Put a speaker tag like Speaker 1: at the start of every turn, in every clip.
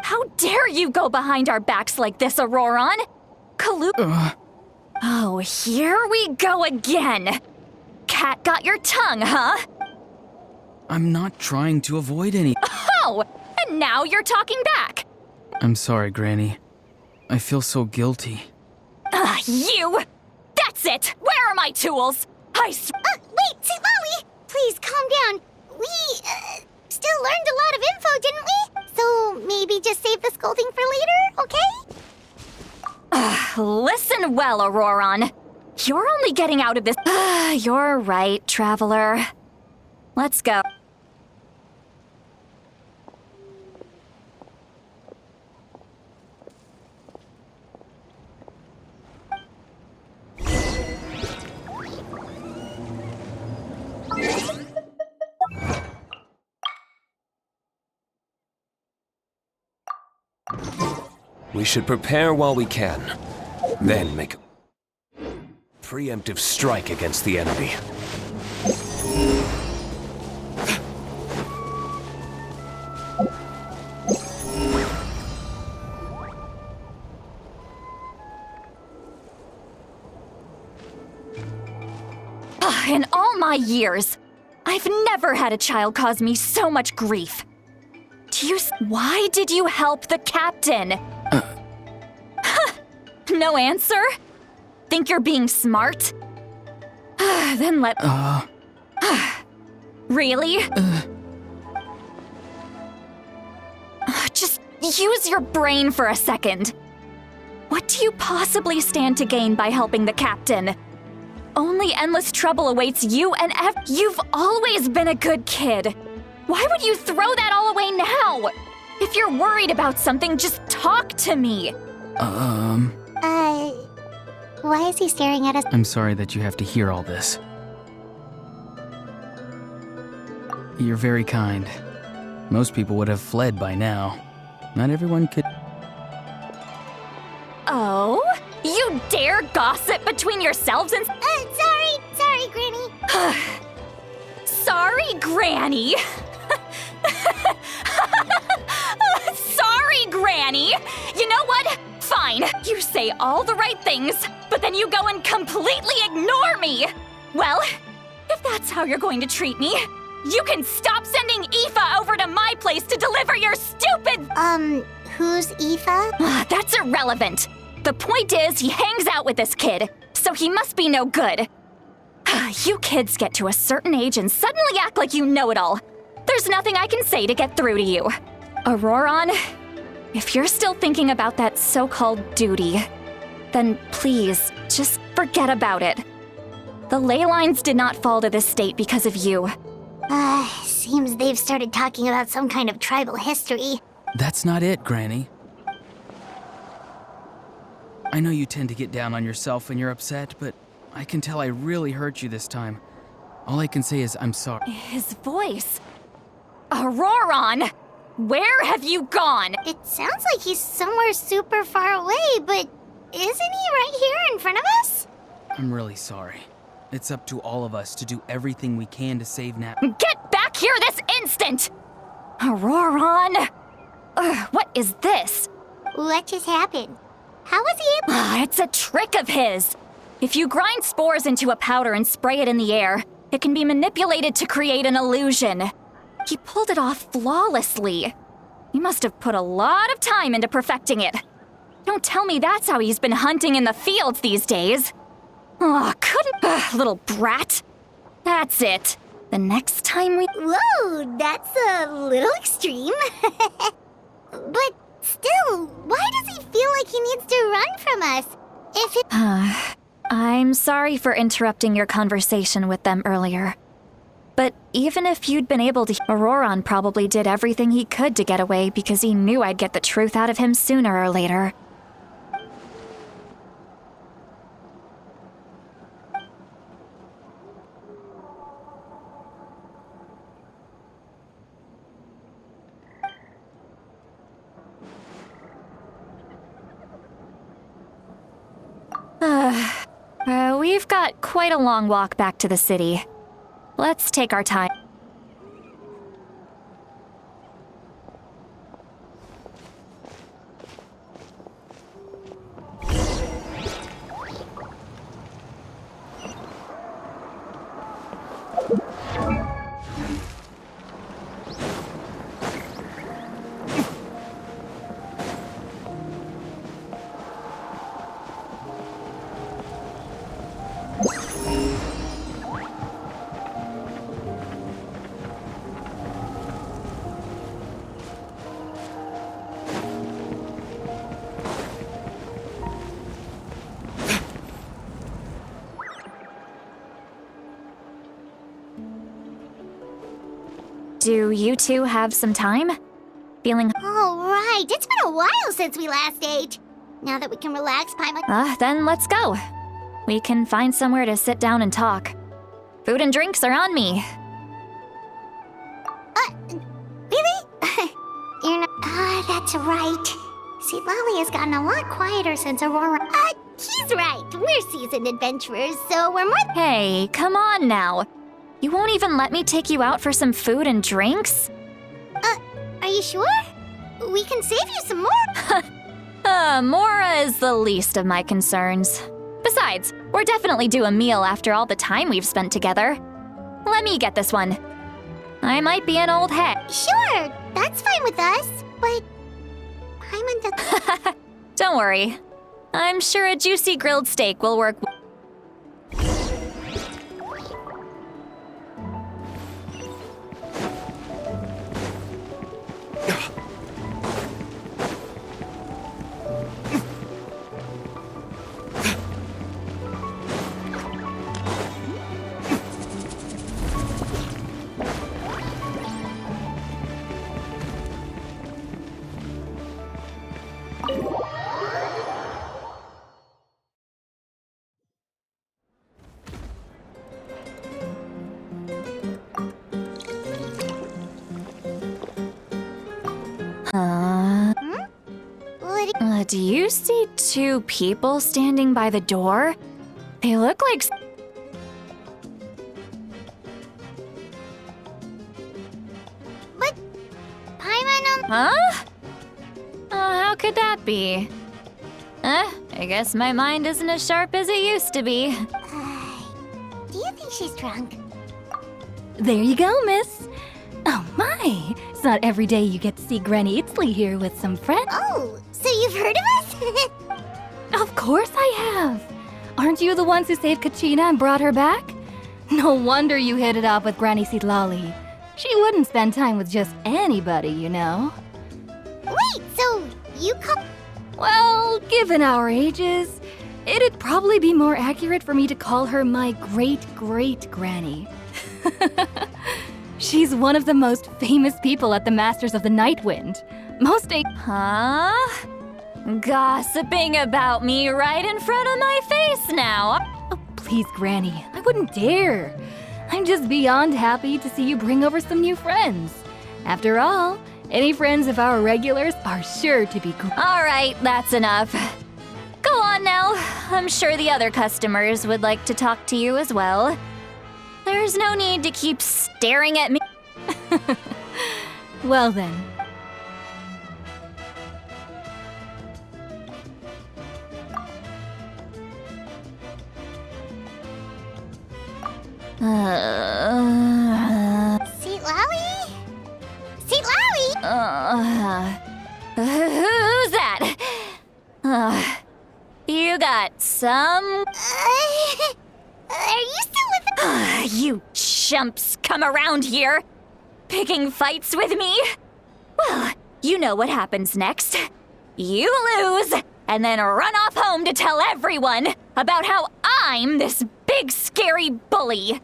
Speaker 1: How dare you go behind our backs like this, Auroron? Oh, here we go again. Cat got your tongue, huh?
Speaker 2: I'm not trying to avoid any.
Speaker 1: Oh, and now you're talking back.
Speaker 2: I'm sorry, Granny. I feel so guilty.
Speaker 1: You! That's it! Where are my tools?
Speaker 3: Wait, Lolly! Please, calm down. We, still learned a lot of info, didn't we? So maybe just save the scolding for later, okay?
Speaker 1: Listen well, Auroron. You're only getting out of this. You're right, Traveler. Let's go.
Speaker 4: We should prepare while we can, then make a preemptive strike against the enemy.
Speaker 1: In all my years, I've never had a child cause me so much grief. Why did you help the captain? No answer? Think you're being smart? Then let... Really? Just use your brain for a second. What do you possibly stand to gain by helping the captain? Only endless trouble awaits you and You've always been a good kid. Why would you throw that all away now? If you're worried about something, just talk to me.
Speaker 3: Why is he staring at us?
Speaker 2: I'm sorry that you have to hear all this. You're very kind. Most people would have fled by now. Not everyone could...
Speaker 1: Oh? You dare gossip between yourselves and...
Speaker 3: Sorry, Granny.
Speaker 1: Sorry, Granny. Sorry, Granny. You know what? Fine. You say all the right things, but then you go and completely ignore me. Well, if that's how you're going to treat me, you can stop sending Aoife over to my place to deliver your stupid...
Speaker 3: Who's Aoife?
Speaker 1: That's irrelevant. The point is, he hangs out with this kid, so he must be no good. You kids get to a certain age and suddenly act like you know it all. There's nothing I can say to get through to you. Auroron, if you're still thinking about that so-called duty, then please, just forget about it. The ley lines did not fall to this state because of you.
Speaker 3: Seems they've started talking about some kind of tribal history.
Speaker 2: That's not it, Granny. I know you tend to get down on yourself when you're upset, but I can tell I really hurt you this time. All I can say is I'm sorry.
Speaker 1: His voice. Auroron! Where have you gone?
Speaker 3: It sounds like he's somewhere super far away, but isn't he right here in front of us?
Speaker 2: I'm really sorry. It's up to all of us to do everything we can to save Nat.
Speaker 1: Get back here this instant! Auroron! What is this?
Speaker 3: What just happened? How was he able...
Speaker 1: It's a trick of his. If you grind spores into a powder and spray it in the air, it can be manipulated to create an illusion. He pulled it off flawlessly. He must have put a lot of time into perfecting it. Don't tell me that's how he's been hunting in the fields these days. Oh, couldn't... little brat. That's it. The next time we...
Speaker 3: Whoa, that's a little extreme. But still, why does he feel like he needs to run from us? If it...
Speaker 1: I'm sorry for interrupting your conversation with them earlier. But even if you'd been able to... Auroron probably did everything he could to get away because he knew I'd get the truth out of him sooner or later. We've got quite a long walk back to the city. Let's take our time. Do you two have some time? Feeling...
Speaker 3: Oh, right. It's been a while since we last ate. Now that we can relax, Paimon...
Speaker 1: Then let's go. We can find somewhere to sit down and talk. Food and drinks are on me.
Speaker 3: Really? You're not... that's right. See, Lolly has gotten a lot quieter since Aurora... he's right. We're seasoned adventurers, so we're more...
Speaker 1: Hey, come on now. You won't even let me take you out for some food and drinks?
Speaker 3: Are you sure? We can save you some more.
Speaker 1: Mora is the least of my concerns. Besides, we're definitely due a meal after all the time we've spent together. Let me get this one. I might be an old head.
Speaker 3: Sure, that's fine with us, but... Paimon does...
Speaker 1: Don't worry. I'm sure a juicy grilled steak will work. Do you see two people standing by the door? They look like...
Speaker 3: But... Paimon,
Speaker 1: Huh? How could that be? I guess my mind isn't as sharp as it used to be.
Speaker 3: do you think she's drunk?
Speaker 5: There you go, miss. Oh my, it's not every day you get to see Granny Itzley here with some friends.
Speaker 3: Oh, so you've heard of us?
Speaker 5: Of course I have. Aren't you the ones who saved Kachina and brought her back? No wonder you hit it off with Granny Sitlali. She wouldn't spend time with just anybody, you know.
Speaker 3: Wait, so you call...
Speaker 5: Well, given our ages, it'd probably be more accurate for me to call her my great-great-granny. She's one of the most famous people at the Masters of the Nightwind.
Speaker 1: Huh? Gossiping about me right in front of my face now.
Speaker 5: Oh, please, Granny, I wouldn't dare. I'm just beyond happy to see you bring over some new friends. After all, any friends of our regulars are sure to be great.
Speaker 1: All right, that's enough. Go on now. I'm sure the other customers would like to talk to you as well. There's no need to keep staring at me.
Speaker 5: Well then.
Speaker 3: Sitlali? Sitlali?
Speaker 1: Who's that? You got some...
Speaker 3: Are you still with...
Speaker 1: You chumps come around here, picking fights with me? Well, you know what happens next. You lose, and then run off home to tell everyone about how I'm this big scary bully.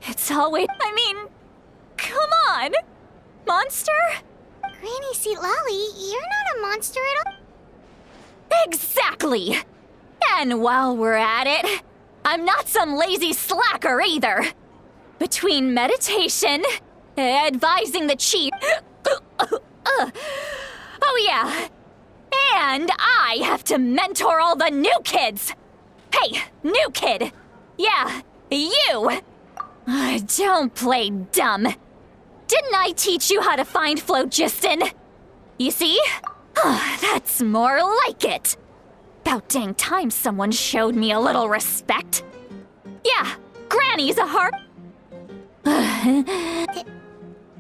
Speaker 1: It's always... I mean, come on, monster?
Speaker 3: Granny Sitlali, you're not a monster at all.
Speaker 1: Exactly! And while we're at it, I'm not some lazy slacker either. Between meditation, advising the chief... oh yeah, and I have to mentor all the new kids. Hey, new kid. Yeah, you. Don't play dumb. Didn't I teach you how to find phlogiston? You see? That's more like it. About dang time someone showed me a little respect. Yeah, Granny's a heart.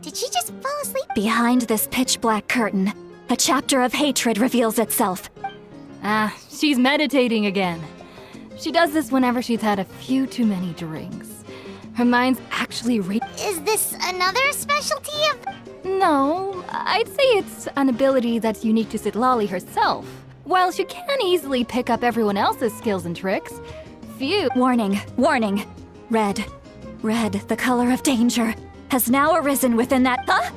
Speaker 3: Did she just fall asleep?
Speaker 1: Behind this pitch-black curtain, a chapter of hatred reveals itself.
Speaker 5: She's meditating again. She does this whenever she's had a few too many drinks. Her mind's actually
Speaker 3: Is this another specialty of...
Speaker 5: No, I'd say it's an ability that's unique to Sitlali herself. While she can easily pick up everyone else's skills and tricks, few...
Speaker 1: Warning, warning. Red. Red, the color of danger. has now arisen within that. Huh?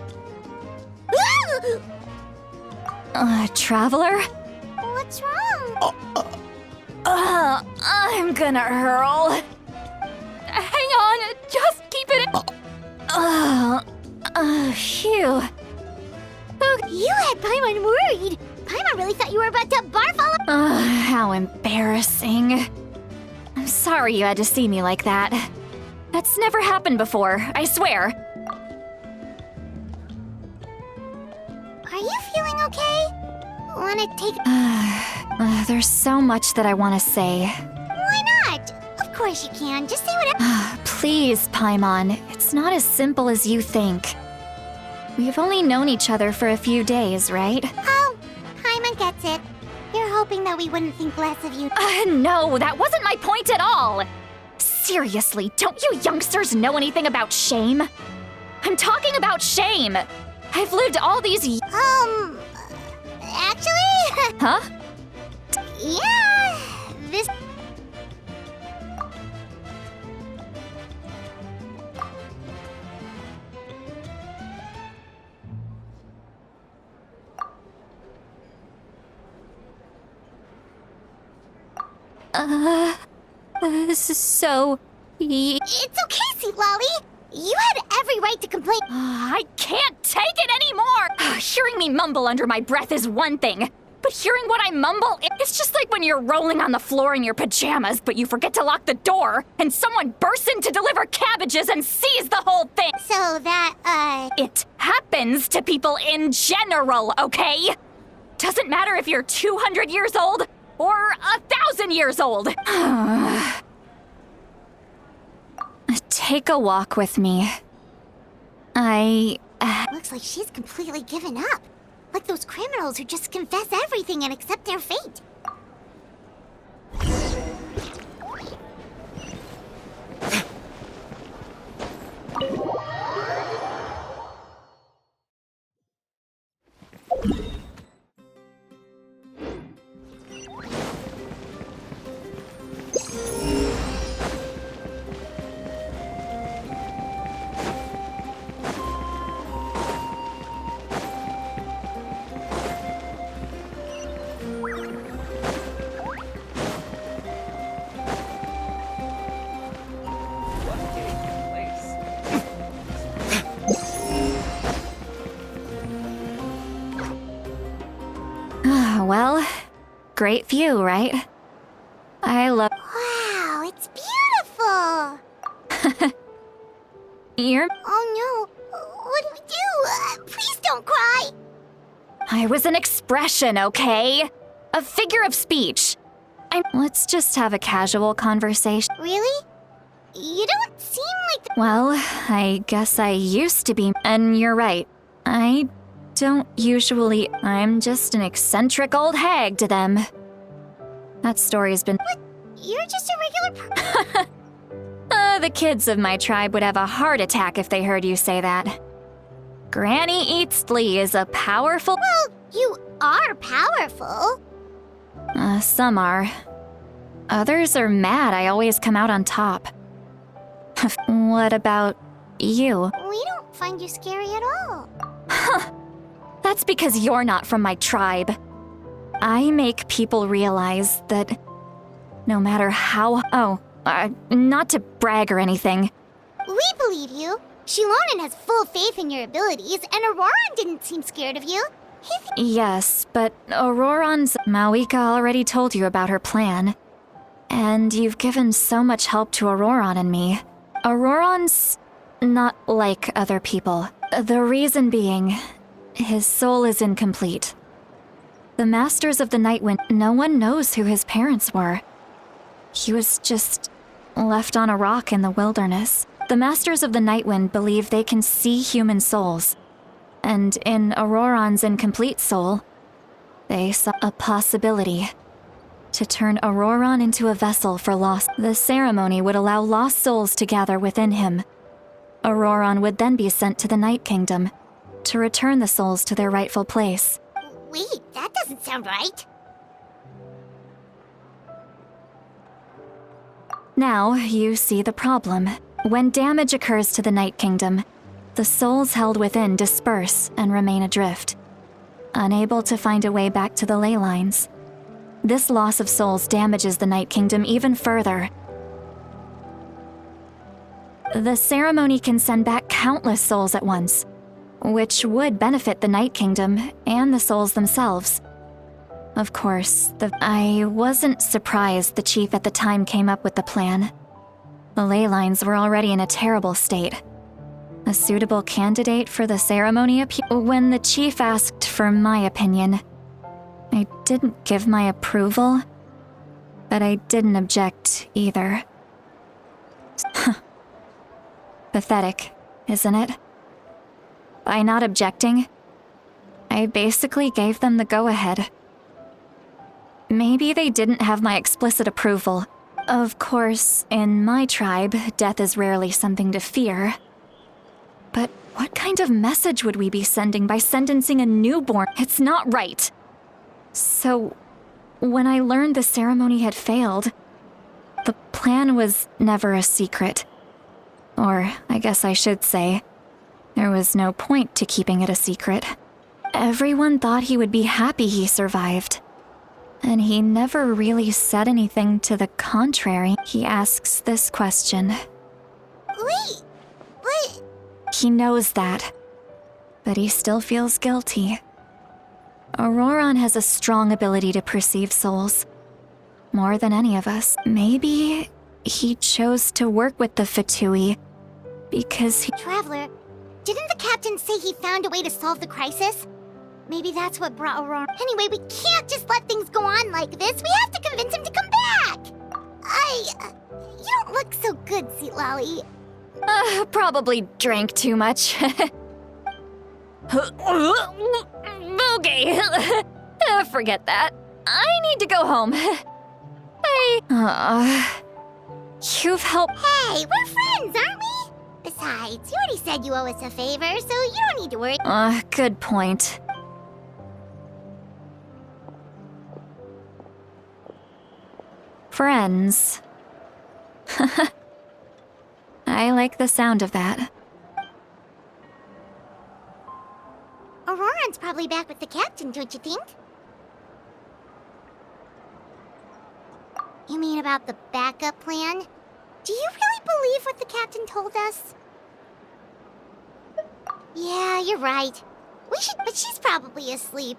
Speaker 1: Traveler?
Speaker 3: What's wrong?
Speaker 1: I'm gonna hurl.
Speaker 5: Hang on, just keep it.
Speaker 1: Phew.
Speaker 3: You had Paimon worried. Paimon really thought you were about to barf all over.
Speaker 1: How embarrassing. I'm sorry you had to see me like that. That's never happened before, I swear.
Speaker 3: Are you feeling okay? Wanna take...
Speaker 1: There's so much that I want to say.
Speaker 3: Why not? Of course you can. Just say whatever.
Speaker 1: Please, Paimon, it's not as simple as you think. We've only known each other for a few days, right?
Speaker 3: Oh, Paimon gets it. You're hoping that we wouldn't think less of you.
Speaker 1: No, that wasn't my point at all. Seriously, don't you youngsters know anything about shame? I'm talking about shame. I've lived all these
Speaker 3: Actually...
Speaker 1: Huh?
Speaker 3: Yeah, this...
Speaker 1: So...
Speaker 3: It's okay, Sweet Lolly. You had every right to complain.
Speaker 1: I can't take it anymore! Hearing me mumble under my breath is one thing, but hearing what I mumble, it's just like when you're rolling on the floor in your pajamas, but you forget to lock the door, and someone bursts in to deliver cabbages and sees the whole thing!
Speaker 3: So that,
Speaker 1: It happens to people in general, okay? Doesn't matter if you're 200 years old or 1,000 years old. Take a walk with me.
Speaker 3: Looks like she's completely given up. Like those criminals who just confess everything and accept their fate.
Speaker 1: Well, great view, right? I love...
Speaker 3: Wow, it's beautiful!
Speaker 1: You're...
Speaker 3: Oh no, what do we do? Please don't cry!
Speaker 1: I was an expression, okay? A figure of speech. Let's just have a casual conversation.
Speaker 3: Really? You don't seem like the...
Speaker 1: Well, I guess I used to be, and you're right. I don't usually... I'm just an eccentric old hag to them. That story's been...
Speaker 3: You're just a regular
Speaker 1: The kids of my tribe would have a heart attack if they heard you say that. Granny Eatsley is a powerful...
Speaker 3: Well, you are powerful.
Speaker 1: Some are. Others are mad I always come out on top. What about you?
Speaker 3: We don't find you scary at all.
Speaker 1: That's because you're not from my tribe. I make people realize that no matter how... not to brag or anything.
Speaker 3: We believe you. Shilonen has full faith in your abilities, and Auroran didn't seem scared of you.
Speaker 1: Yes, but Auroran's... Mawika already told you about her plan. And you've given so much help to Auroran and me. Auroran's not like other people. The reason being, his soul is incomplete. The Masters of the Nightwind, no one knows who his parents were. He was just left on a rock in the wilderness. The Masters of the Nightwind believe they can see human souls. And in Auroran's incomplete soul, they saw a possibility to turn Auroran into a vessel for lost. The ceremony would allow lost souls to gather within him. Auroran would then be sent to the Night Kingdom to return the souls to their rightful place.
Speaker 3: Wait, that doesn't sound right.
Speaker 1: Now, you see the problem. When damage occurs to the Night Kingdom, The souls held within disperse and remain adrift, unable to find a way back to the ley lines. This loss of souls damages the Night Kingdom even further. The ceremony can send back countless souls at once, which would benefit the Night Kingdom and the souls themselves. Of course, I wasn't surprised the chief at the time came up with the plan. The ley lines were already in a terrible state. A suitable candidate for the ceremony when the chief asked for my opinion. I didn't give my approval, but I didn't object either. Pathetic, isn't it? By not objecting, I basically gave them the go-ahead. Maybe they didn't have my explicit approval. Of course, in my tribe, death is rarely something to fear. But what kind of message would we be sending by sentencing a newborn? It's not right. So, when I learned the ceremony had failed, the plan was never a secret. Or, I guess I should say, there was no point to keeping it a secret. Everyone thought he would be happy he survived. And he never really said anything to the contrary. He asks this question.
Speaker 3: Wait, what?
Speaker 1: He knows that, but he still feels guilty. Auroron has a strong ability to perceive souls, more than any of us. Maybe he chose to work with the Fatui because he...
Speaker 3: Traveler, didn't the captain say he found a way to solve the crisis? Maybe that's what brought Aurora. Anyway, we can't just let things go on like this. We have to convince him to come back. You don't look so good, Sweet Lolly.
Speaker 1: Probably drank too much. Okay. Forget that. I need to go home. You've helped.
Speaker 3: Hey, we're friends, aren't we? Besides, you already said you owe us a favor, so you don't need to worry.
Speaker 1: Good point. Friends. I like the sound of that.
Speaker 3: Auroran's probably back with the captain, don't you think? You mean about the backup plan? Do you really believe what the captain told us? Yeah, you're right. We should, but she's probably asleep.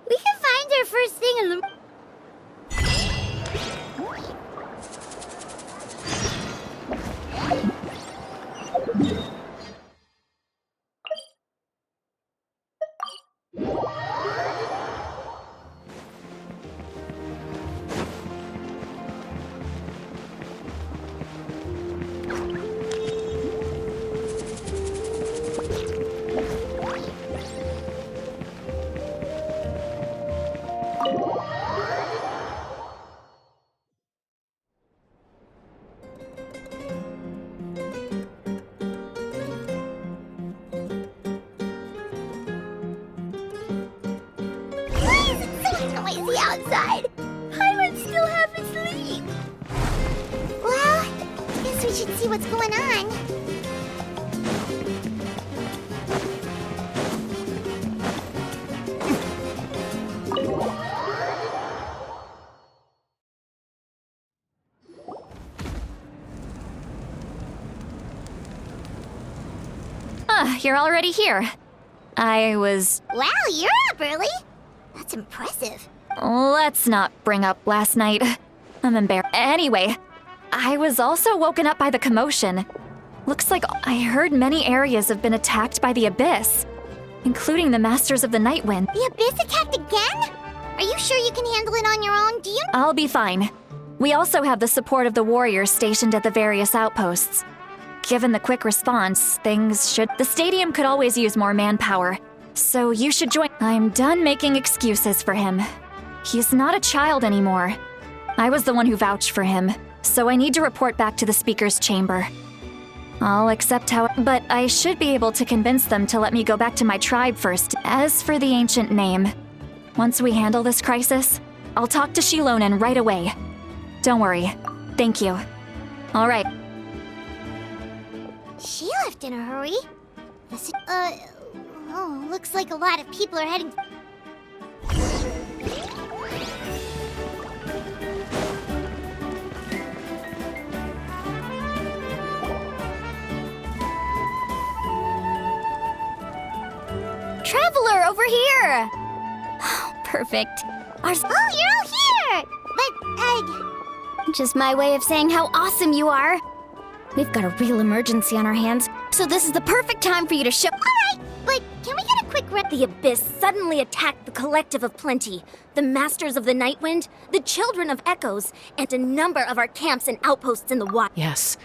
Speaker 3: We can find her first thing in the... Noisy outside. Hyman's still half asleep. Well, guess we should see what's going on.
Speaker 1: You're already here. I was...
Speaker 3: Wow, you're up early. That's impressive.
Speaker 1: Let's not bring up last night. I'm embarrassed. Anyway, I was also woken up by the commotion. Looks like I heard many areas have been attacked by the Abyss, including the Masters of the Night Wind.
Speaker 3: The Abyss attacked again? Are you sure you can handle it on your own? Do you...
Speaker 1: I'll be fine. We also have the support of the warriors stationed at the various outposts. Given the quick response, things should... The stadium could always use more manpower, so you should join... I'm done making excuses for him. He's not a child anymore. I was the one who vouched for him, so I need to report back to the Speaker's chamber. I'll accept how... But I should be able to convince them to let me go back to my tribe first. As for the ancient name, once we handle this crisis, I'll talk to Shilonen right away. Don't worry. Thank you. All right.
Speaker 3: She left in a hurry. Oh, looks like a lot of people are heading...
Speaker 1: Traveler, over here! Perfect.
Speaker 3: Oh, you're all here! But,
Speaker 1: Just my way of saying how awesome you are. We've got a real emergency on our hands, so this is the perfect time for you to show.
Speaker 3: alright, but can we get a quick
Speaker 1: The Abyss suddenly attacked the Collective of Plenty, the Masters of the Night Wind, the Children of Echoes, and a number of our camps and outposts in the wild.
Speaker 6: Yes,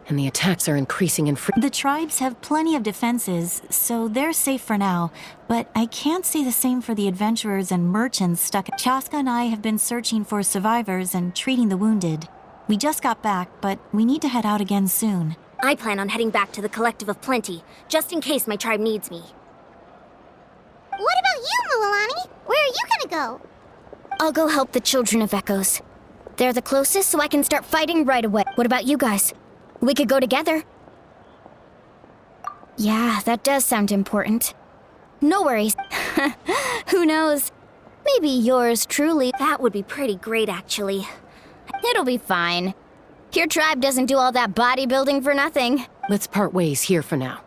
Speaker 6: and the attacks are increasing in
Speaker 7: The tribes have plenty of defenses, so they're safe for now. But I can't say the same for the adventurers and merchants stuck. Chaska and I have been searching for survivors and treating the wounded. We just got back, but we need to head out again soon.
Speaker 1: I plan on heading back to the Collective of Plenty, just in case my tribe needs me.
Speaker 3: What about you, Mualani? Where are you gonna go?
Speaker 1: I'll go help the Children of Echoes. They're the closest, so I can start fighting right away. What about you guys? We could go together. Yeah, that does sound important. No worries. Who knows? Maybe yours truly. That would be pretty great, actually. It'll be fine. Your tribe doesn't do all that bodybuilding for nothing.
Speaker 6: Let's part ways here for now.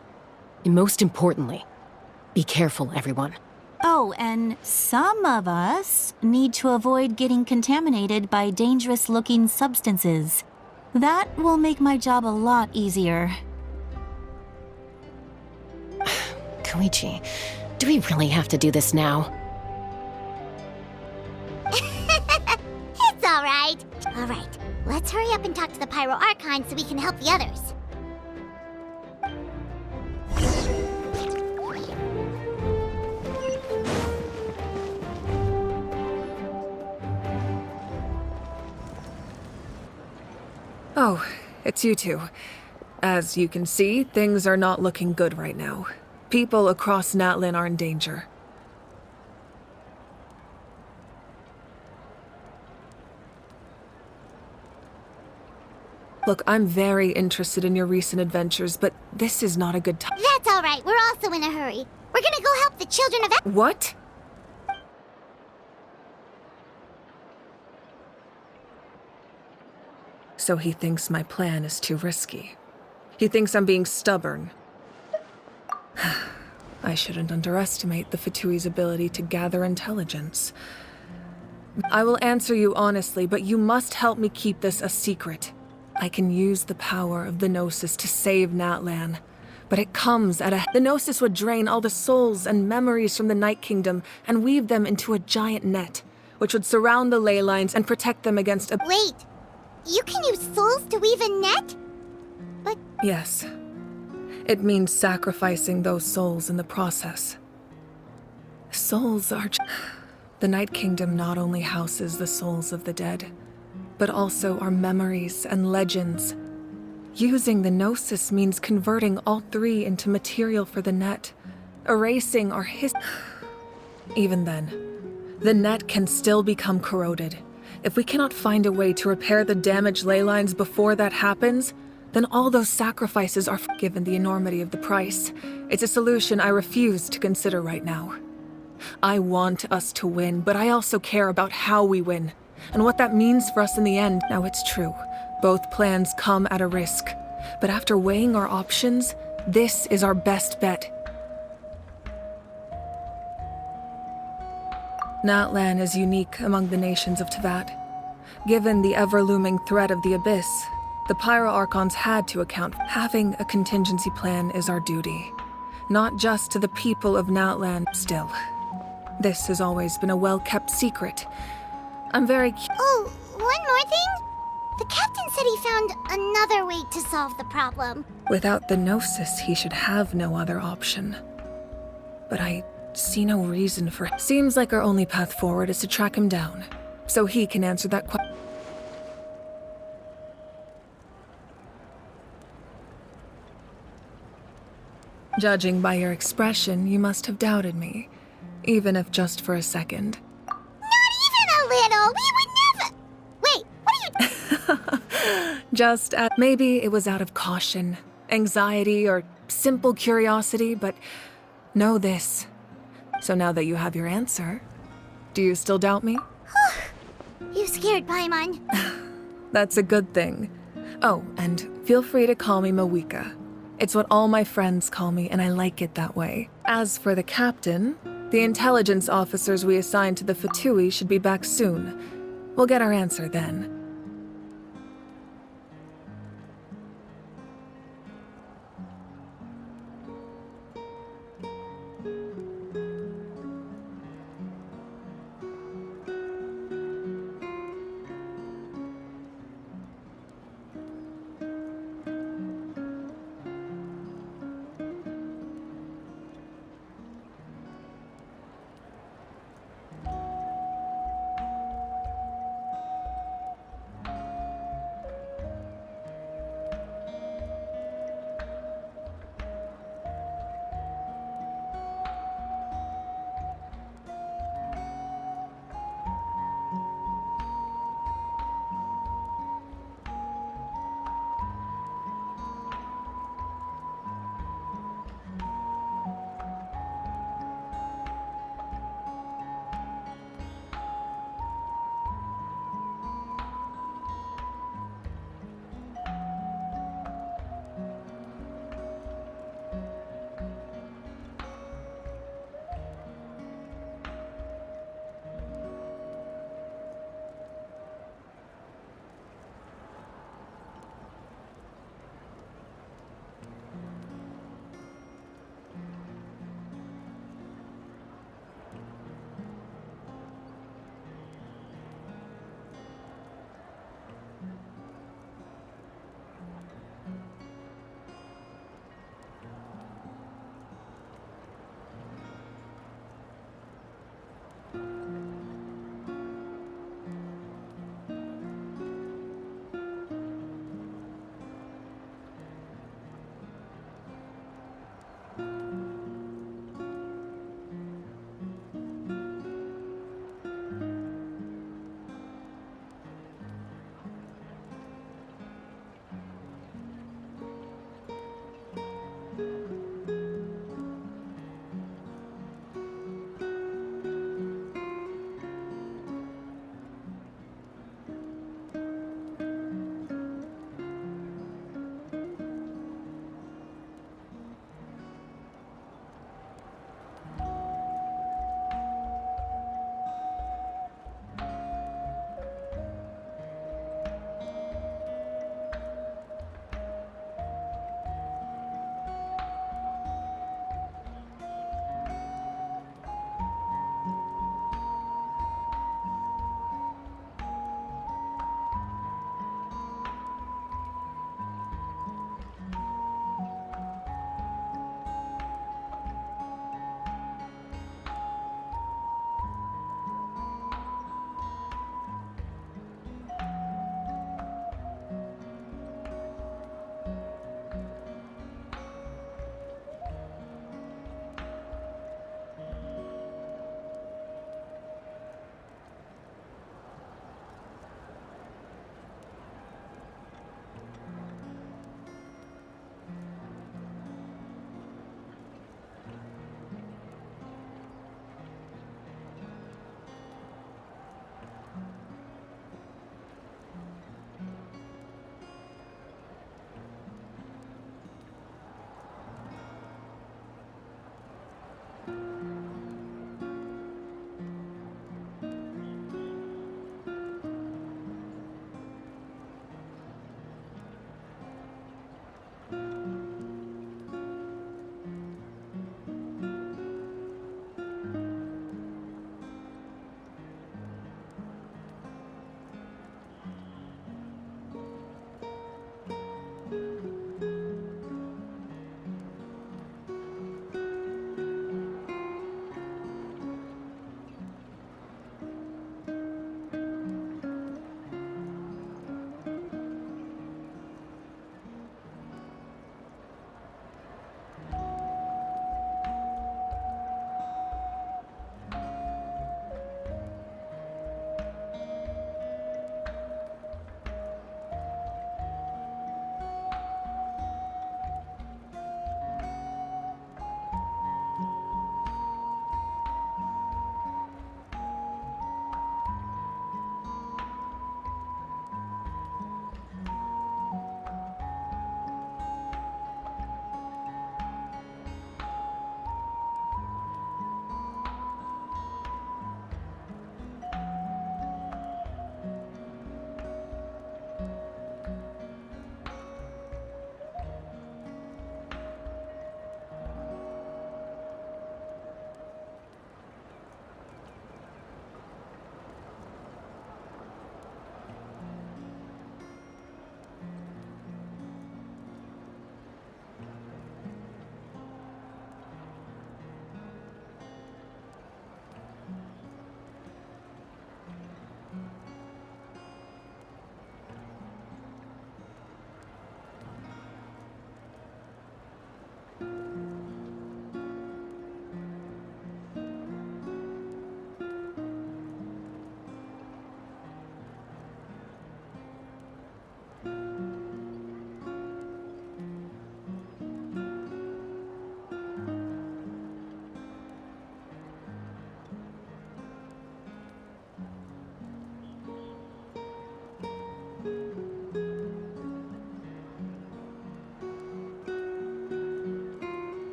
Speaker 6: And most importantly, be careful, everyone.
Speaker 7: Oh, and some of us need to avoid getting contaminated by dangerous-looking substances. That will make my job a lot easier.
Speaker 6: Koichi, do we really have to do this now?
Speaker 3: It's alright. Alright, let's hurry up and talk to the Pyro Archon so we can help the others.
Speaker 8: Oh, it's you two. As you can see, things are not looking good right now. People across Natlin are in danger. Look, I'm very interested in your recent adventures, but this is not a good time.
Speaker 3: That's alright, we're also in a hurry. We're gonna go help the children of...
Speaker 8: What? So he thinks my plan is too risky. He thinks I'm being stubborn. I shouldn't underestimate the Fatui's ability to gather intelligence. I will answer you honestly, but you must help me keep this a secret. I can use the power of the Gnosis to save Natlan, but it comes at a... The Gnosis would drain all the souls and memories from the Night Kingdom and weave them into a giant net, which would surround the ley lines and protect them against a...
Speaker 3: Wait, you can use souls to weave a net? But...
Speaker 8: Yes. It means sacrificing those souls in the process. Souls are... The Night Kingdom not only houses the souls of the dead, but also our memories and legends. Using the Gnosis means converting all three into material for the net, erasing our Even then, the net can still become corroded. If we cannot find a way to repair the damaged ley lines before that happens, then all those sacrifices are given the enormity of the price. It's a solution I refuse to consider right now. I want us to win, but I also care about how we win, and what that means for us in the end. Now, it's true, both plans come at a risk, but after weighing our options, this is our best bet. Natlan is unique among the nations of Teyvat. Given the ever-looming threat of the Abyss, the Pyro Archons had to account. Having a contingency plan is our duty, not just to the people of Natlan. Still, this has always been a well-kept secret. I'm very
Speaker 3: Oh, one more thing? The captain said he found another way to solve the problem.
Speaker 8: Without the Gnosis, he should have no other option. But I see no reason for it. Seems like our only path forward is to track him down, so he can answer that question. Judging by your expression, you must have doubted me, even if just for a second.
Speaker 3: Not even a little! We would never... Wait, what are you...
Speaker 8: Maybe it was out of caution, anxiety, or simple curiosity, but know this. So now that you have your answer, do you still doubt me?
Speaker 3: You scared Paimon.
Speaker 8: That's a good thing. Oh, and feel free to call me Mawika. It's what all my friends call me, and I like it that way. As for the captain, the intelligence officers we assigned to the Fatui should be back soon. We'll get our answer then.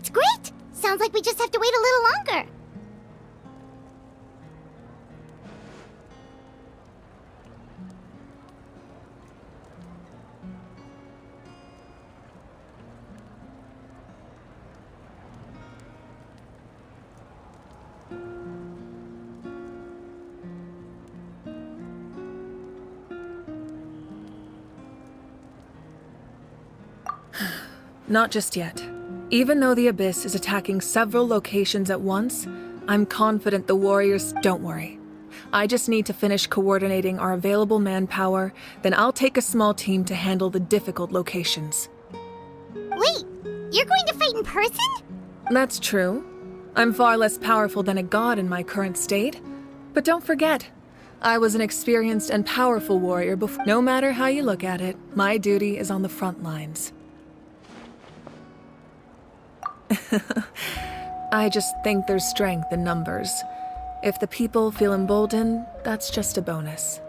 Speaker 3: That's great! Sounds like we just have to wait a little longer.
Speaker 8: Not just yet. Even though the Abyss is attacking several locations at once, I'm confident the warriors. Don't worry. I just need to finish coordinating our available manpower, then I'll take a small team to handle the difficult locations.
Speaker 3: Wait, you're going to fight in person?
Speaker 8: That's true. I'm far less powerful than a god in my current state. But don't forget, I was an experienced and powerful warrior before. No matter how you look at it, my duty is on the front lines. I just think there's strength in numbers. If the people feel emboldened, that's just a bonus.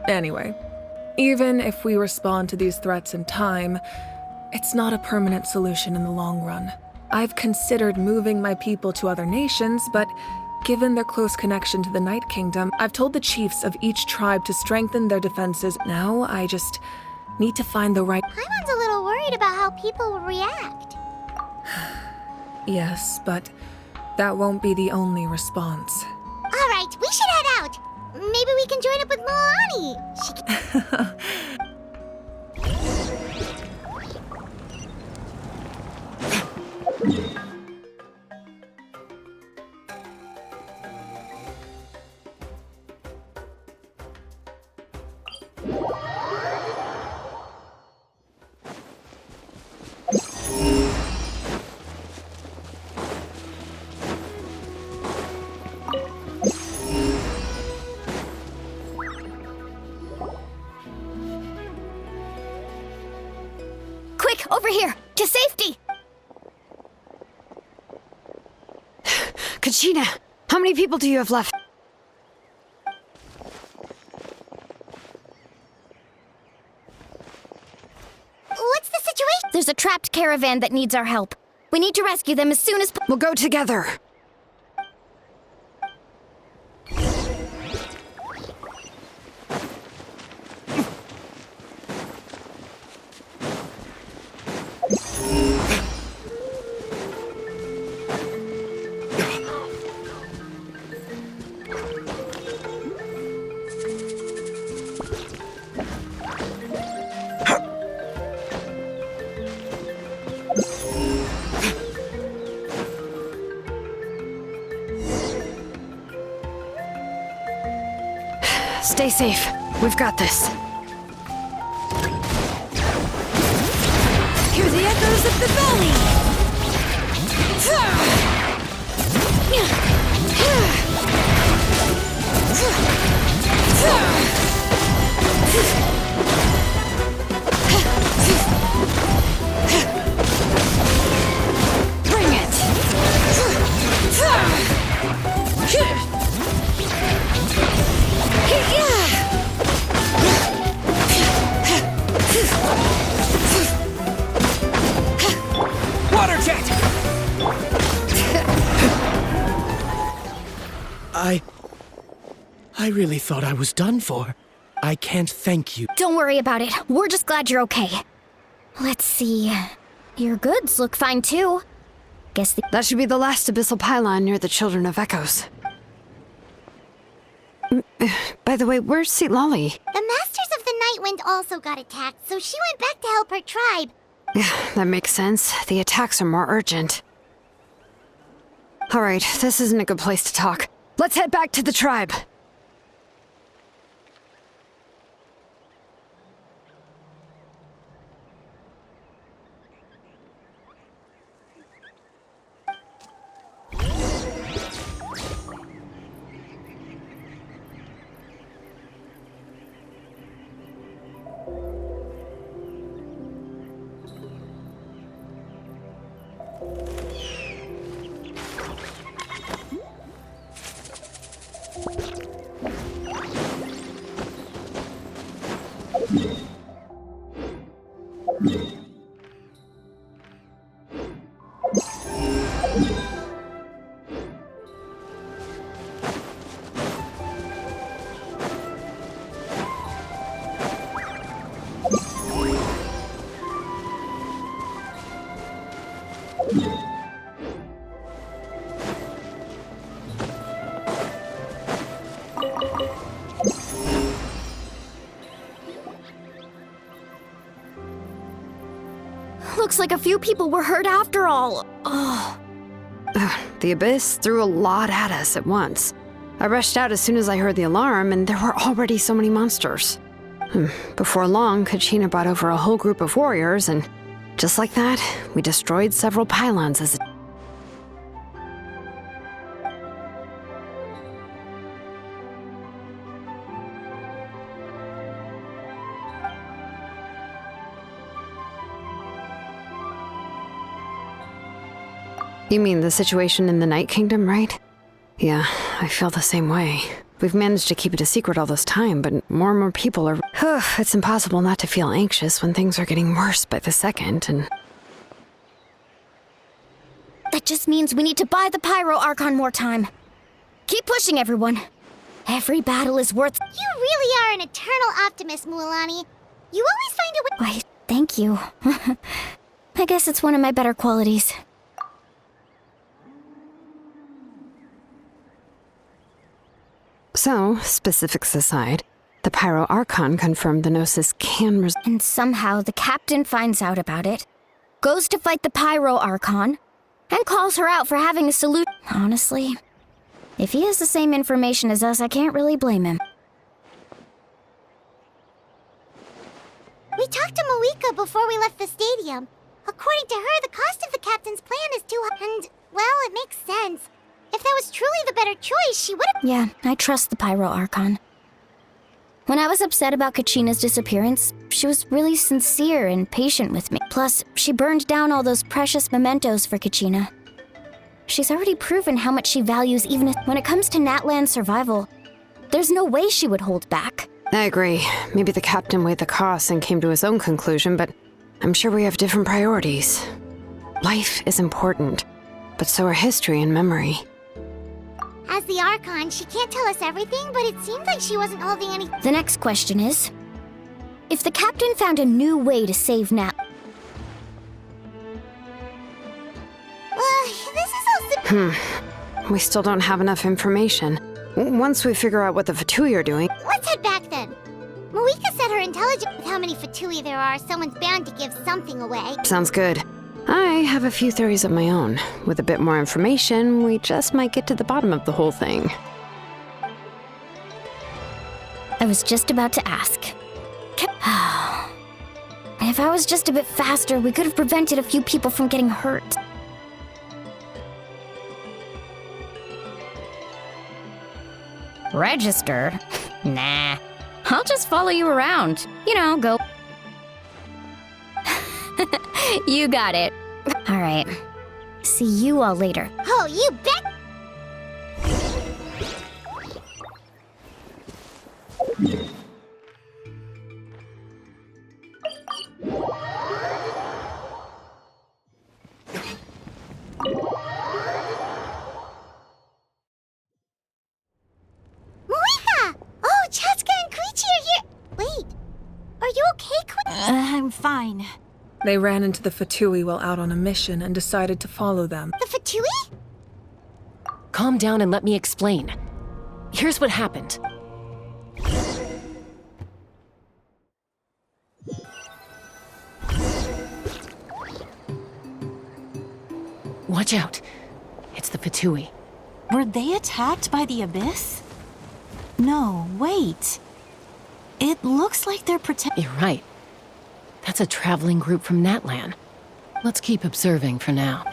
Speaker 8: Anyway, even if we respond to these threats in time, it's not a permanent solution in the long run. I've considered moving my people to other nations, but given their close connection to the Night Kingdom, I've told the chiefs of each tribe to strengthen their defenses. Now I just need to find the right...
Speaker 3: Paimon's a little worried about how people will react.
Speaker 8: Yes, but that won't be the only response.
Speaker 3: All right, we should head out. Maybe we can join up with Milani.
Speaker 1: Quick, over here! To safety!
Speaker 9: Kachina, how many people do you have left?
Speaker 3: What's the situation?
Speaker 1: There's a trapped caravan that needs our help. We need to rescue them as soon as
Speaker 9: We'll go together. Stay safe. We've got this. Hear the echoes of the valley! Bring it!
Speaker 2: Water jet!
Speaker 10: I really thought I was done for. I can't thank you.
Speaker 1: Don't worry about it. We're just glad you're okay. Let's see. Your goods look fine too. Guess
Speaker 9: That should be the last abyssal pylon near the Children of Echoes. By the way, where's St. Lolly?
Speaker 3: The Masters of the Night Wind also got attacked, so she went back to help her tribe.
Speaker 9: That makes sense. The attacks are more urgent. Alright, this isn't a good place to talk. Let's head back to the tribe. Looks like a few people were hurt after all. Oh.
Speaker 11: The Abyss threw a lot at us at once. I rushed out as soon as I heard the alarm, and there were already so many monsters. Before long, Kachina brought over a whole group of warriors, and just like that, we destroyed several pylons as a... You mean the situation in the Night Kingdom, right? Yeah, I feel the same way. We've managed to keep it a secret all this time, but more and more people are... It's impossible not to feel anxious when things are getting worse by the second, and...
Speaker 3: That just means we need to buy the Pyro Archon more time. Keep pushing, everyone. Every battle is worth... You really are an eternal optimist, Mualani. You always find a way... Why, thank you. I guess it's one of my better qualities.
Speaker 11: So, specifics aside, the Pyro Archon confirmed the Gnosis can
Speaker 3: And somehow the captain finds out about it, goes to fight the Pyro Archon, and calls her out for having a salute. Honestly, if he has the same information as us, I can't really blame him. We talked to Malika before we left the stadium. According to her, the cost of the captain's plan is too high. And, well, it makes sense. If that was truly the better choice, she would have... Yeah, I trust the Pyro Archon. When I was upset about Kachina's disappearance, she was really sincere and patient with me. Plus, she burned down all those precious mementos for Kachina. She's already proven how much she values even when it comes to Natlan's survival. There's no way she would hold back.
Speaker 11: I agree. Maybe the captain weighed the costs and came to his own conclusion, but I'm sure we have different priorities. Life is important, but so are history and memory.
Speaker 3: As the Archon, she can't tell us everything, but it seemed like she wasn't holding any... The next question is... If the captain found a new way to save Nat... this is all...
Speaker 11: We still don't have enough information. Once we figure out what the Fatui are doing...
Speaker 3: Let's head back then. Malika said her intelligence... With how many Fatui there are, someone's bound to give something away.
Speaker 11: Sounds good. I have a few theories of my own. With a bit more information, we just might get to the bottom of the whole thing.
Speaker 3: I was just about to ask. If I was just a bit faster, we could have prevented a few people from getting hurt. Registered? Nah. I'll just follow you around. You know, go... You got it. All right. See you all later. Oh, you bet! Malika! Oh, Chaska and Koichi are here! Wait, are you okay, Koichi?
Speaker 7: I'm fine.
Speaker 8: They ran into the Fatui while out on a mission and decided to follow them.
Speaker 3: The Fatui?
Speaker 6: Calm down and let me explain. Here's what happened. Watch out. It's the Fatui.
Speaker 7: Were they attacked by the Abyss? No, wait. It looks like they're
Speaker 6: You're right. That's a traveling group from Natlan. Let's keep observing for now.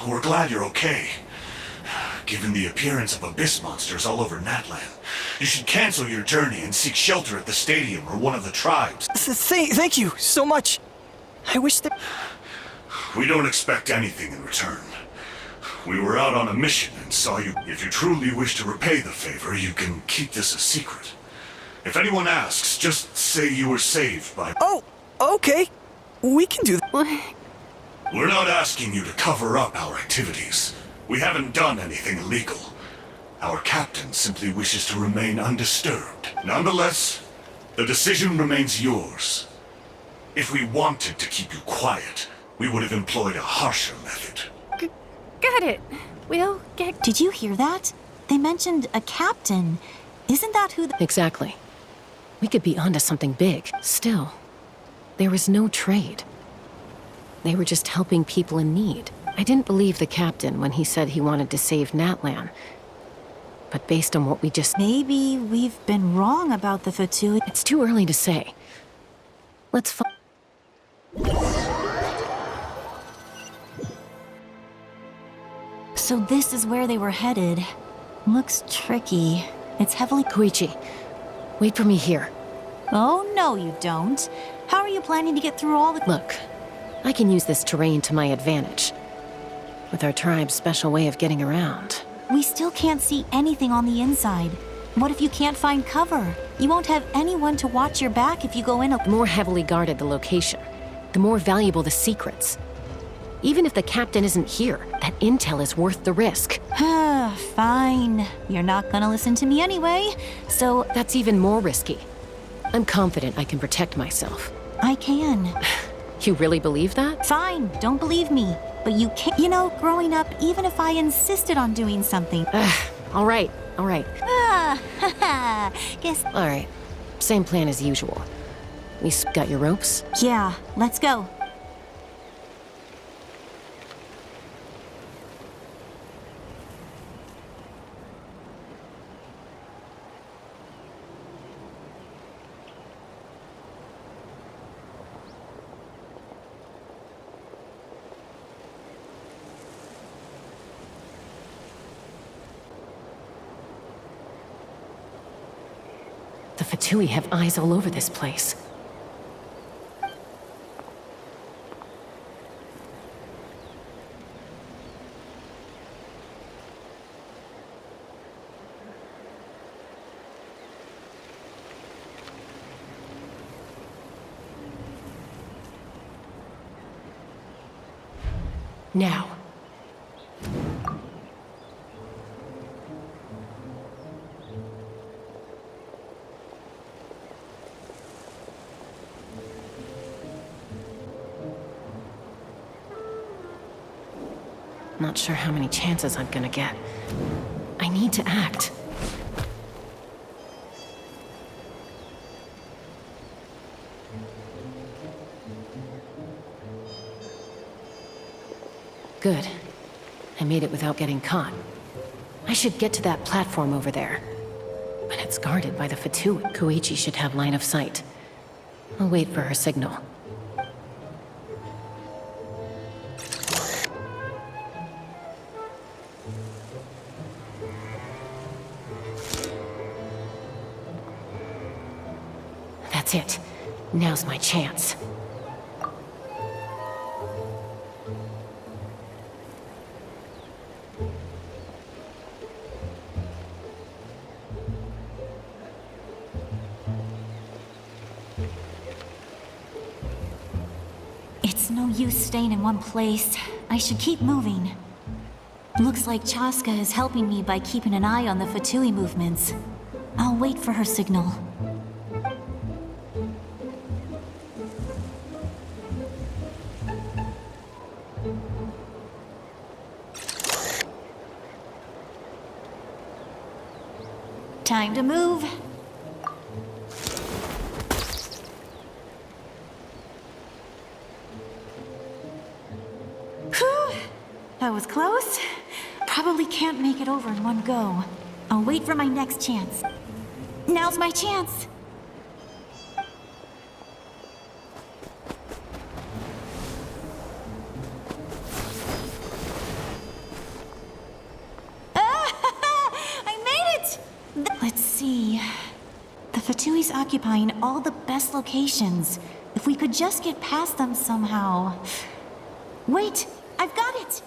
Speaker 12: We're glad you're okay. Given the appearance of abyss monsters all over Natlan, you should cancel your journey and seek shelter at the stadium or one of the tribes.
Speaker 10: Thank you so much. I wish that...
Speaker 12: We don't expect anything in return. We were out on a mission and saw you. If you truly wish to repay the favor, you can keep this a secret. If anyone asks, just say you were saved by...
Speaker 10: Oh, okay. We can do that.
Speaker 12: We're not asking you to cover up our activities. We haven't done anything illegal. Our captain simply wishes to remain undisturbed. Nonetheless, the decision remains yours. If we wanted to keep you quiet, we would have employed a harsher method.
Speaker 9: Got it. We'll get...
Speaker 7: Did you hear that? They mentioned a captain. Isn't that who the...
Speaker 6: Exactly. We could be onto something big. Still, there was no trade. They were just helping people in need. I didn't believe the captain when he said he wanted to save Natlan. But based on what we just...
Speaker 7: Maybe we've been wrong about the Fatui.
Speaker 6: It's too early to say. Let's find...
Speaker 7: So this is where they were headed. Looks tricky. It's heavily...
Speaker 6: Koichi, wait for me here.
Speaker 7: Oh, no you don't. How are you planning to get through all the...
Speaker 6: Look, I can use this terrain to my advantage. With our tribe's special way of getting around.
Speaker 7: We still can't see anything on the inside. What if you can't find cover? You won't have anyone to watch your back if you go in a...
Speaker 6: The more heavily guarded the location, the more valuable the secrets. Even if the captain isn't here, that intel is worth the risk.
Speaker 7: Fine. You're not gonna listen to me anyway, so...
Speaker 6: That's even more risky. I'm confident I can protect myself.
Speaker 7: I can.
Speaker 6: You really believe that?
Speaker 7: Fine, don't believe me. But you can't... You know, growing up, even if I insisted on doing something...
Speaker 6: All right.
Speaker 7: Guess...
Speaker 6: All right. Same plan as usual. We got your ropes?
Speaker 7: Yeah, let's go.
Speaker 6: The Fatui have eyes all over this place. Now. Not sure how many chances I'm gonna get. I need to act. Good. I made it without getting caught. I should get to that platform over there. But it's guarded by the Fatui. Koichi should have line of sight. I'll wait for her signal. That's it. Now's my chance.
Speaker 7: It's no use staying in one place. I should keep moving. Looks like Chaska is helping me by keeping an eye on the Fatui movements. I'll wait for her signal. Time to move. Whew, that was close. Probably can't make it over in one go. I'll wait for my next chance. Now's my chance. Let's see. The Fatui's occupying all the best locations. If we could just get past them somehow. Wait! I've got it!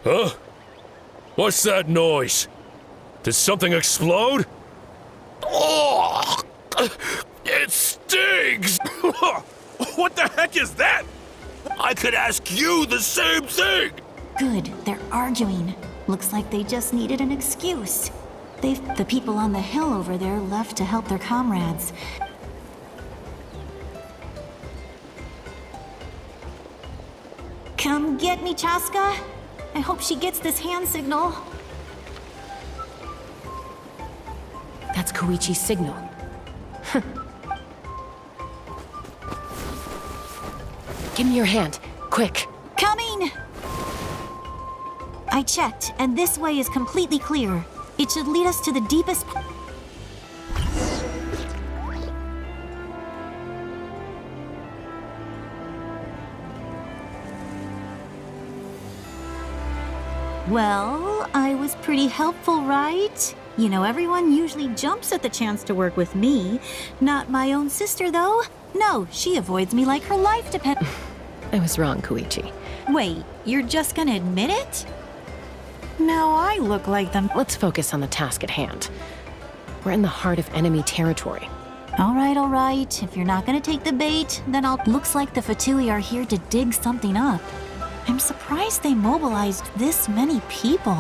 Speaker 13: Huh? What's that noise? Did something explode? Oh! It stings! What the heck is that? I could ask you the same thing!
Speaker 7: Good, they're arguing. Looks like they just needed an excuse. The people on the hill over there left to help their comrades. Come get me, Chaska. I hope she gets this hand signal.
Speaker 6: That's Koichi's signal. Give me your hand, quick.
Speaker 7: Coming! I checked, and this way is completely clear. It should lead us to the deepest... Well, I was pretty helpful, right? You know, everyone usually jumps at the chance to work with me. Not my own sister, though. No, she avoids me like her life depends...
Speaker 6: I was wrong, Koichi.
Speaker 7: Wait, you're just gonna admit it? Now I look like them.
Speaker 6: Let's focus on the task at hand. We're in the heart of enemy territory.
Speaker 7: All right. If you're not gonna take the bait, then I'll... Looks like the Fatui are here to dig something up. I'm surprised they mobilized this many people.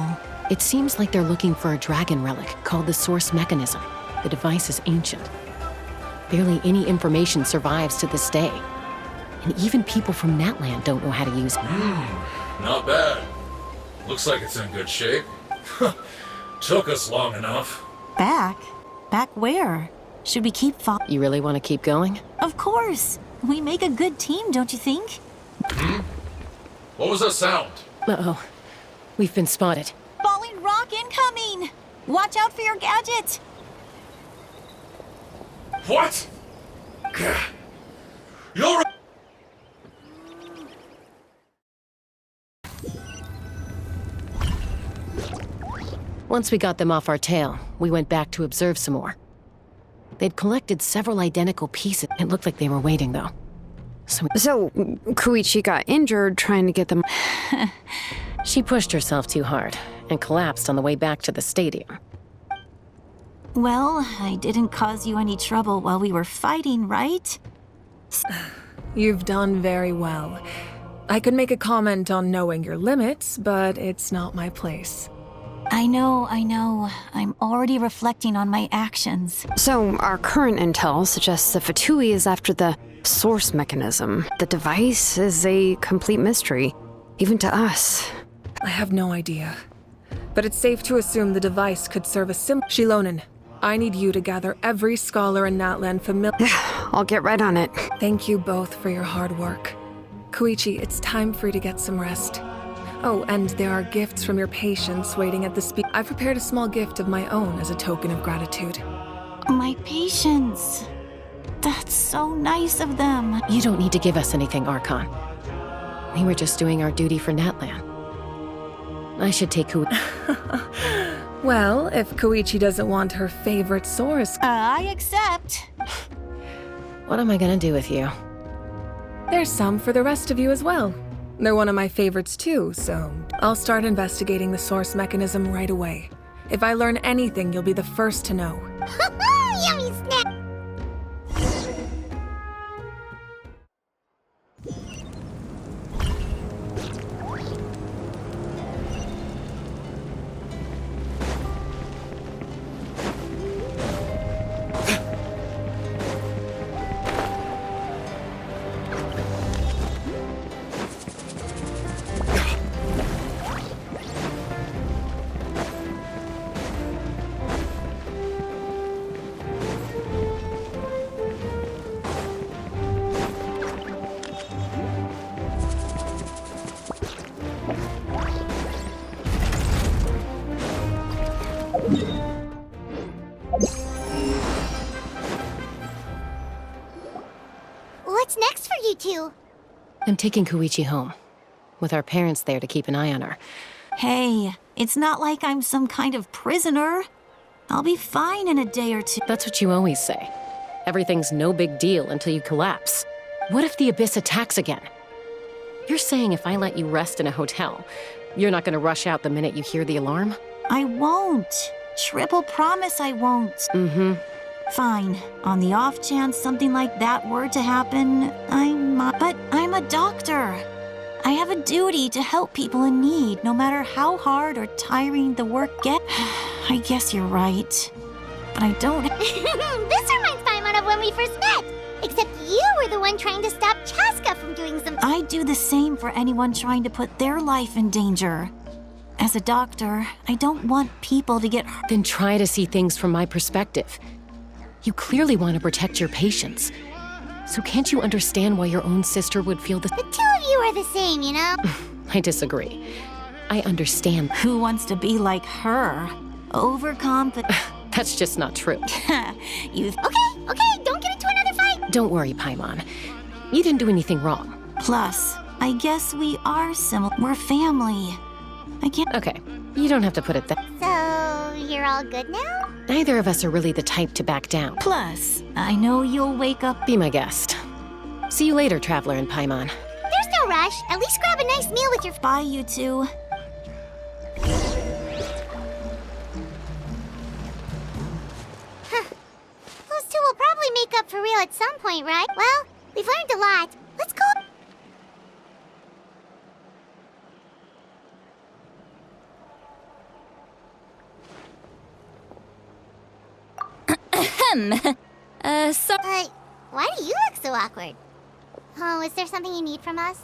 Speaker 6: It seems like they're looking for a dragon relic called the Source Mechanism. The device is ancient. Barely any information survives to this day. And even people from Natland don't know how to use it.
Speaker 14: Not bad. Looks like it's in good shape. Took us long enough.
Speaker 7: Back? Back where? Should we keep
Speaker 6: You really want to keep going?
Speaker 7: Of course! We make a good team, don't you think?
Speaker 14: What was that sound?
Speaker 6: Uh-oh. We've been spotted.
Speaker 7: Falling rock incoming! Watch out for your gadget!
Speaker 14: What? You're...
Speaker 6: Once we got them off our tail, we went back to observe some more. They'd collected several identical pieces. It looked like they were waiting, though.
Speaker 11: So Koichi got injured trying to get them...
Speaker 6: She pushed herself too hard and collapsed on the way back to the stadium.
Speaker 7: Well, I didn't cause you any trouble while we were fighting, right?
Speaker 8: You've done very well. I could make a comment on knowing your limits, but it's not my place.
Speaker 7: I know. I'm already reflecting on my actions.
Speaker 11: So our current intel suggests the Fatui is after the Source Mechanism. The device is a complete mystery, even to us.
Speaker 8: I have no idea. But it's safe to assume the device could serve a Shilonen, I need you to gather every scholar in Natland familiar.
Speaker 11: I'll get right on it.
Speaker 8: Thank you both for your hard work. Koichi, it's time for you to get some rest. Oh, and there are gifts from your patients waiting at the I've prepared a small gift of my own as a token of gratitude.
Speaker 7: My patients. That's so nice of them.
Speaker 6: You don't need to give us anything, Archon. We were just doing our duty for Natland. I should take Koichi.
Speaker 8: Well, if Koichi doesn't want her favorite source...
Speaker 7: I accept.
Speaker 6: What am I gonna do with you?
Speaker 8: There's some for the rest of you as well. They're one of my favorites too, so I'll start investigating the source mechanism right away. If I learn anything, you'll be the first to know.
Speaker 3: Yummy snack! What's next for you two?
Speaker 6: I'm taking Koichi home, with our parents there to keep an eye on her.
Speaker 7: Hey, it's not like I'm some kind of prisoner. I'll be fine in a day or two.
Speaker 6: That's what you always say. Everything's no big deal until you collapse. What if the Abyss attacks again? You're saying if I let you rest in a hotel, you're not gonna rush out the minute you hear the alarm?
Speaker 7: I won't. Triple promise I won't.
Speaker 6: Mm-hmm.
Speaker 7: Fine. On the off chance something like that were to happen, But I'm a doctor. I have a duty to help people in need, no matter how hard or tiring the work gets. I guess you're right. But I don't...
Speaker 3: This reminds Paimon of when when we first met. Except you were the one trying to stop Chaska from doing something.
Speaker 7: I'd do the same for anyone trying to put their life in danger. As a doctor, I don't want people to get hurt.
Speaker 6: Then try to see things from my perspective. You clearly want to protect your patients. So can't you understand why your own sister would feel the—
Speaker 3: The two of you are the same, you know?
Speaker 6: I disagree. I understand.
Speaker 7: Who wants to be like her? Overconfident.
Speaker 6: That's just not true.
Speaker 7: You.
Speaker 3: Okay, don't get into another fight.
Speaker 6: Don't worry, Paimon. You didn't do anything wrong.
Speaker 7: Plus, I guess we are similar. We're family. I can't.
Speaker 6: Okay, you don't have to put it that.
Speaker 3: So, you're all good now?
Speaker 6: Neither of us are really the type to back down.
Speaker 7: Plus, I know you'll wake up.
Speaker 6: Be my guest. See you later, Traveler and Paimon.
Speaker 3: There's no rush. At least grab a nice meal with your—
Speaker 7: Bye, you two.
Speaker 3: Those two will probably make up for real at some point, right? Well, we've learned a lot. Let's go.
Speaker 1: So.
Speaker 3: Why do you look so awkward? Oh, is there something you need from us?